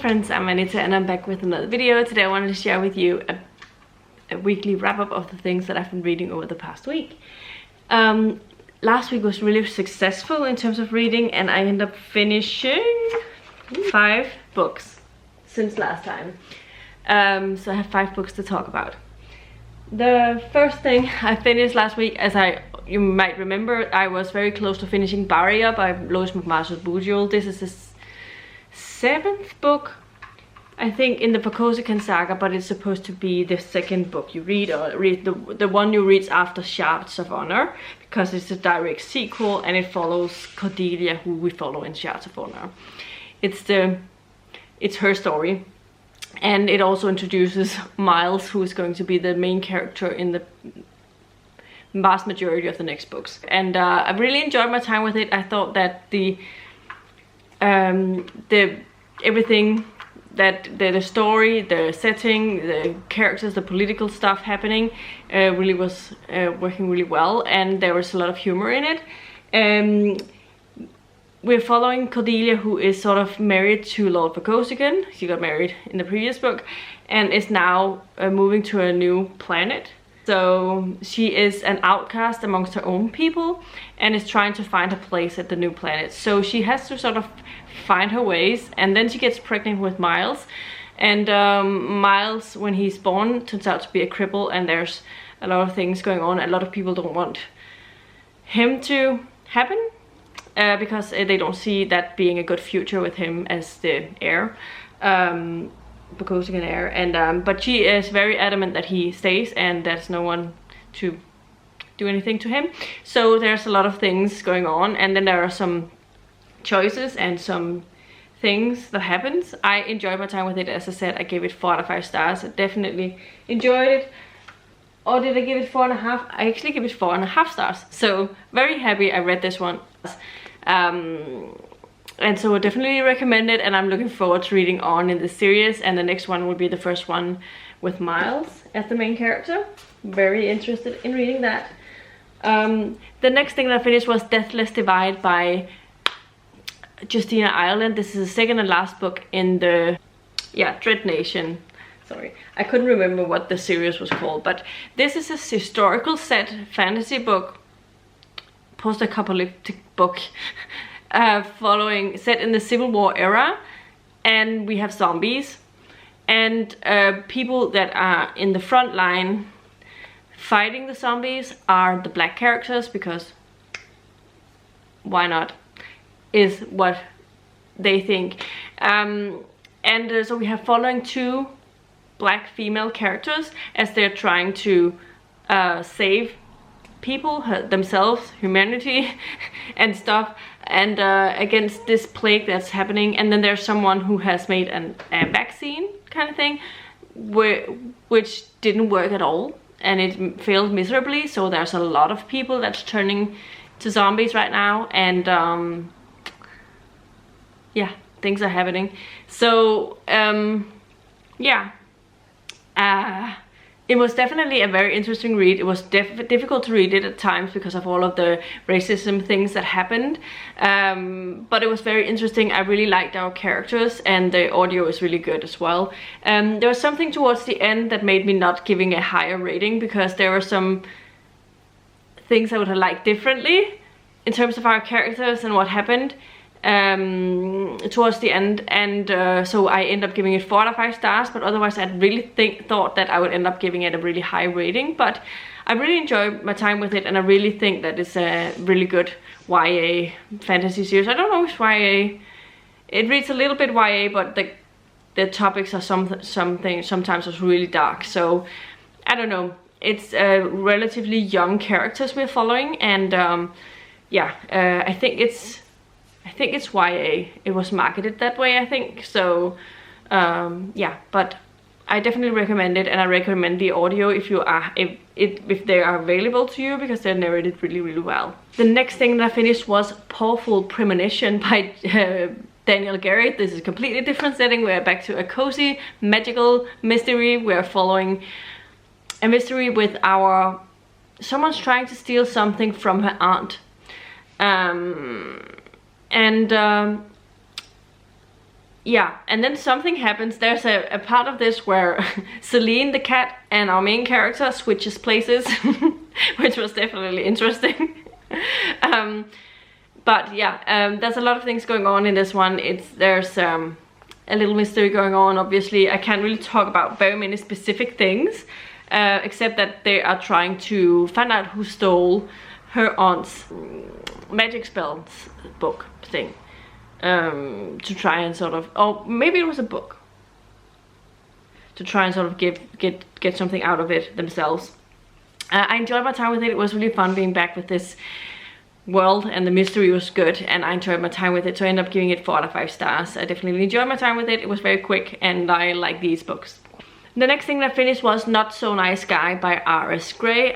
friends, I'm Anita and I'm back with another video. Today I wanted to share with you a weekly wrap-up of the things that I've been reading over the past week. Last week was really successful in terms of reading, and I ended up finishing 5 books since last time. So I have 5 books to talk about. The first thing I finished last week, you might remember, I was very close to finishing Barrayar by Lois MacMaster's Bujold. This is the 7th book, I think, in the Contingency saga, but it's supposed to be the 2nd book you read, or the one you read after Shards of Honor, because it's a direct sequel and it follows Cordelia, who we follow in Shards of Honor. It's her story, and it also introduces Miles, who is going to be the main character in the vast majority of the next books. And I really enjoyed my time with it. I thought that everything, that the story, the setting, the characters, the political stuff happening really was working really well, and there was a lot of humor in it. We're following Cordelia, who is sort of married to Lord Verkosigan. She got married in the previous book and is now moving to a new planet. So she is an outcast amongst her own people and is trying to find her place at the new planet. So she has to sort of find her ways, and then she gets pregnant with Miles. And Miles, when he's born, turns out to be a cripple, and there's a lot of things going on. A lot of people don't want him to happen because they don't see that being a good future with him as the heir. Verkosigan heir, and but she is very adamant that he stays, and there's no one to do anything to him. So there's a lot of things going on, and then there are some choices and some things that happens. I enjoyed my time with it. As I said, I gave it 4 out of 5 stars. I definitely enjoyed it. Or did I give it 4.5? I actually give it 4.5 stars. So very happy I read this one. And so I definitely recommend it, and I'm looking forward to reading on in the series, and the next one will be the first one with Miles as the main character. Very interested in reading that. The next thing that I finished was Deathless Divide by Justina Ireland. This is the 2nd and last book in the Dread Nation. Sorry, I couldn't remember what the series was called, but this is a historical set fantasy book, post-apocalyptic book. Set in the Civil War era, and we have zombies, and people that are in the front line fighting the zombies are the black characters, because why not, is what they think. So we have following 2 black female characters as they're trying to save people, themselves, humanity and stuff, and against this plague that's happening. And then there's someone who has made a vaccine kind of thing, which didn't work at all, and it failed miserably. So there's a lot of people that's turning to zombies right now, and things are happening. So it was definitely a very interesting read. It was difficult to read it at times because of all of the racism things that happened. But it was very interesting. I really liked our characters, and the audio is really good as well. There was something towards the end that made me not giving a higher rating, because there were some things I would have liked differently in terms of our characters and what happened towards the end, and so I end up giving it 4 out of 5 stars. But otherwise I really thought that I would end up giving it a really high rating. But I really enjoyed my time with it, and I really think that it's a really good YA fantasy series. I don't know if YA, it reads a little bit YA, but the topics are sometimes was really dark. So I don't know, it's relatively young characters we're following, and I think it's YA. It was marketed that way, I think. So but I definitely recommend it, and I recommend the audio if they are available to you, because they're narrated really, really well. The next thing that I finished was Paw-ful Premonition by Danielle Garrett. This is a completely different setting. We're back to a cozy magical mystery. We're following a mystery with someone's trying to steal something from her aunt. yeah, and then something happens. There's a part of this where Celine the cat and our main character switches places, which was definitely interesting. But yeah, there's a lot of things going on in this one. There's a little mystery going on. Obviously, I can't really talk about very many specific things, except that they are trying to find out who stole her aunt's magic spells book thing. To try and sort of, or maybe it was a book, to try and sort of get something out of it themselves. I enjoyed my time with it. It was really fun being back with this world, and the mystery was good, and I enjoyed my time with it, so I ended up giving it 4 out of 5 stars. I definitely enjoyed my time with it. It was very quick, and I like these books. The next thing that I finished was Not So Nice Guy by R.S. Gray.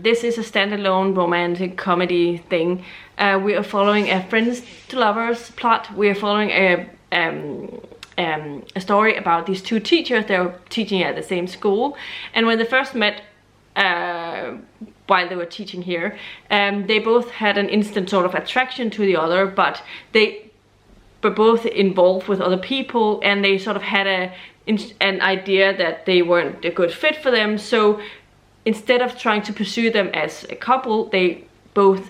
This is a standalone romantic comedy thing. We are following a friends to lovers plot. We are following a story about these 2 teachers. They're teaching at the same school, and when they first met while they were teaching here, they both had an instant sort of attraction to the other, but they were both involved with other people, and they sort of had an idea that they weren't a good fit for them. So instead of trying to pursue them as a couple, they both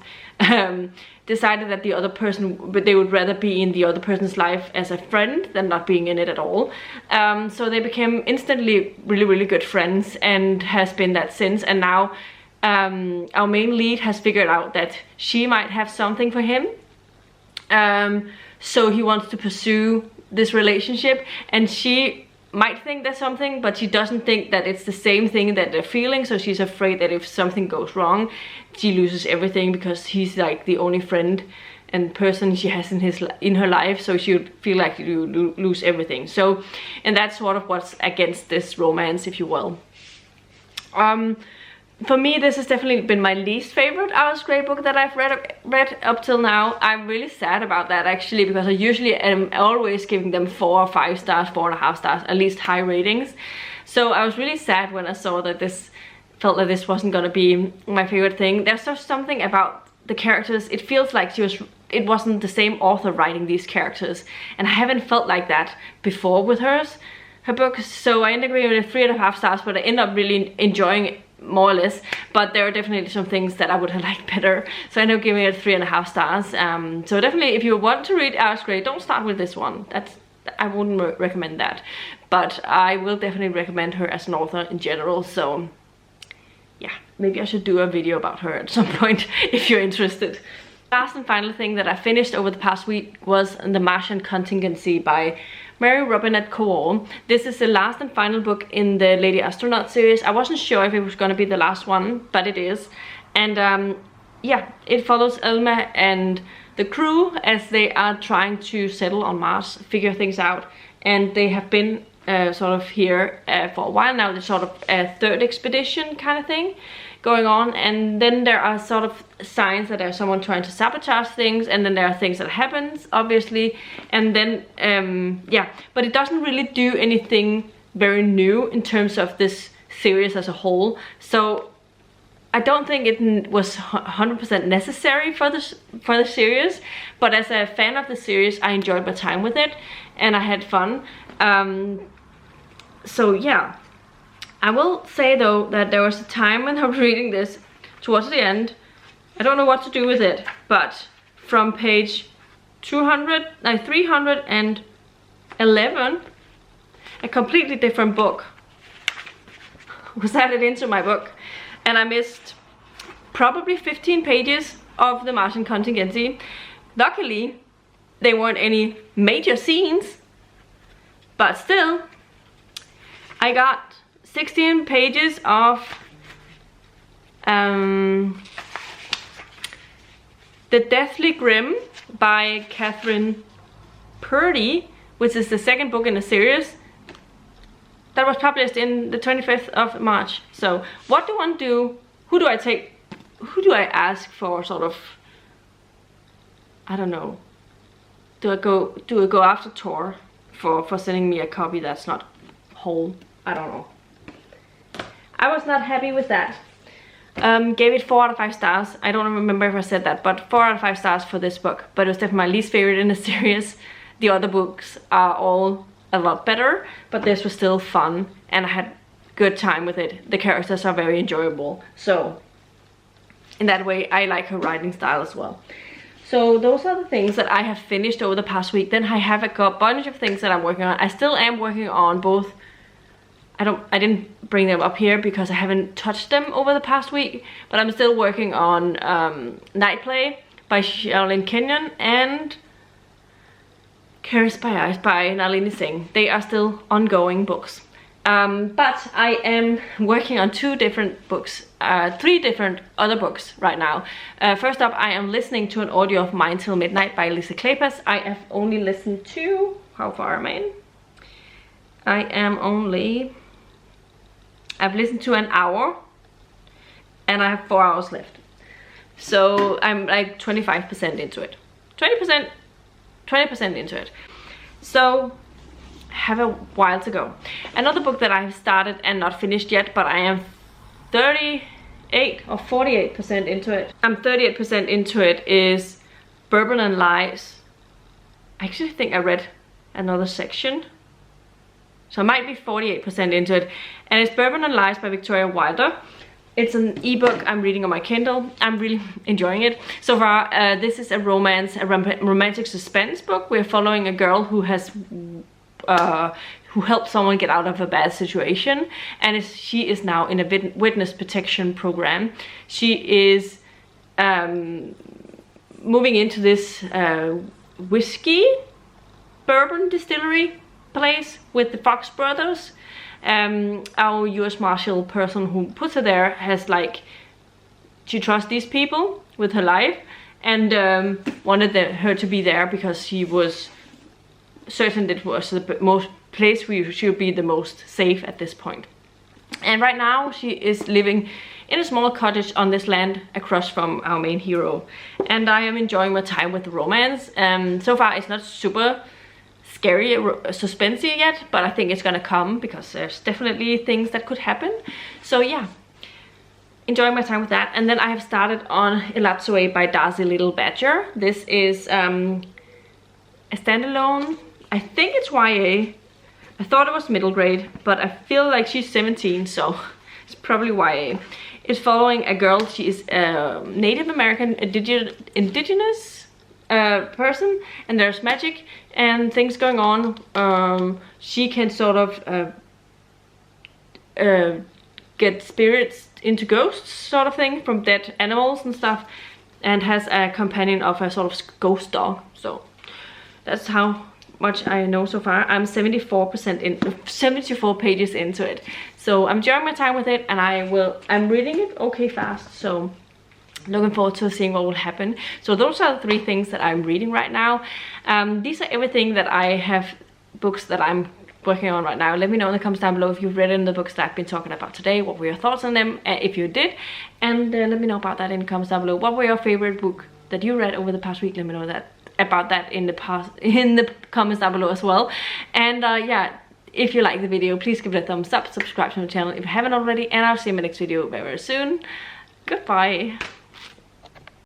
decided that the other person, but they would rather be in the other person's life as a friend than not being in it at all. So they became instantly really good friends, and has been that since. And now our main lead has figured out that she might have something for him, so he wants to pursue this relationship, and she might think there's something, but she doesn't think that it's the same thing that they're feeling. So she's afraid that if something goes wrong, she loses everything, because he's like the only friend and person she has in her life, so she would feel like you lose everything. So, and that's sort of what's against this romance, if you will. For me, this has definitely been my least favorite R.S. Gray book that I've read up till now. I'm really sad about that, actually, because I usually am always giving them 4 or 5 stars, 4.5 stars, at least high ratings. So I was really sad when I saw that felt that this wasn't gonna be my favorite thing. There's just something about the characters. It feels like it wasn't the same author writing these characters, and I haven't felt like that before with her books. So I ended up giving it 3.5 stars, but I ended up really enjoying it more or less. But there are definitely some things that I would have liked better, so I ended up giving it 3.5 stars. So definitely, if you want to read R.S. Gray, don't start with this one. I wouldn't recommend that, but I will definitely recommend her as an author in general. So yeah, maybe I should do a video about her at some point if you're interested. Last and final thing that I finished over the past week was The Martian Contingency by Robinette Kowall. This is the last and final book in the Lady Astronaut series. I wasn't sure if it was going to be the last one, but it is. And yeah, it follows Elma and the crew as they are trying to settle on Mars, figure things out. And they have been sort of here for a while now. There's sort of a 3rd expedition kind of thing going on, and then there are sort of signs that there's someone trying to sabotage things, and then there are things that happens, obviously, and then yeah, but it doesn't really do anything very new in terms of this series as a whole. So I don't think it was 100% necessary for the series, but as a fan of the series, I enjoyed my time with it, and I had fun. So yeah, I will say though that there was a time when I was reading this towards the end. I don't know what to do with it, but from page 311, a completely different book was added into my book, and I missed probably 15 pages of The Martian Contingency. Luckily, there weren't any major scenes, but still, I got 16 pages of The Deathly Grim by Catherine Purdy, which is the 2nd book in the series that was published in the 25th of March. So what do I want to do? Who do I ask for sort of, I don't know, do I go after Tor for sending me a copy that's not whole? I don't know. I was not happy with that. Gave it 4 out of 5 stars. I don't remember if I said that, but 4 out of 5 stars for this book. But it was definitely my least favorite in the series. the other books are all a lot better, but this was still fun and I had good time with it. The characters are very enjoyable, so in that way I like her writing style as well. So those are the things that I have finished over the past week. Then I have a bunch of things that I'm working on. I still am working on both. I didn't bring them up here because I haven't touched them over the past week, but I'm still working on Night Play by Shaolin Kenyon and Cursed by Ice by Nalini Singh. They are still ongoing books. But I am working on 2 different books, 3 different other books right now. First up, I am listening to an audio of Mine Till Midnight by Lisa Kleypas. I have only listened to, how far am I in? I've listened to an hour and I have 4 hours left. So I'm like 25% into it. 20% into it. So have a while to go. Another book that I have started and not finished yet, but I am 38 or 48% into it. I'm 38% into it, is Bourbon and Lies. I actually think I read another section, so I might be 48% into it. And it's Bourbon and Lies by Victoria Wilder. It's an ebook I'm reading on my Kindle. I'm really enjoying it so far. This is a romantic suspense book. We're following a girl who has who helped someone get out of a bad situation, and she is now in a witness protection program. She is moving into this whiskey bourbon distillery place with the Fox brothers. Our US Marshal person who puts her there has like, she trusts these people with her life, and wanted her to be there because she was certain it was the most place where she would be the most safe at this point. And right now she is living in a small cottage on this land across from our main hero, and I am enjoying my time with the romance. So far it's not super scary suspensey yet, but I think it's gonna come because there's definitely things that could happen. So yeah, enjoying my time with that. And then I have started on Elapsue by Darcy Little Badger. This is a standalone. I think it's YA. I thought it was middle grade, but I feel like she's 17, so it's probably YA. It's following a girl. She is a Native American indigenous person, and there's magic and things going on. She can sort of get spirits into ghosts sort of thing from dead animals and stuff, and has a companion of a sort of ghost dog. So that's how much I know so far. I'm 74 pages into it, so I'm enjoying my time with it, and I'm reading it okay fast, so looking forward to seeing what will happen. So those are the 3 things that I'm reading right now. These are everything that I have, books that I'm working on right now. Let me know in the comments down below if you've read any of the books that I've been talking about today. What were your thoughts on them, if you did, and let me know about that in the comments down below. What were your favorite book that you read over the past week? Let me know about that in the comments down below as well. And yeah, if you like the video, please give it a thumbs up, subscribe to my channel if you haven't already, and I'll see you in my next video very, very soon. Goodbye.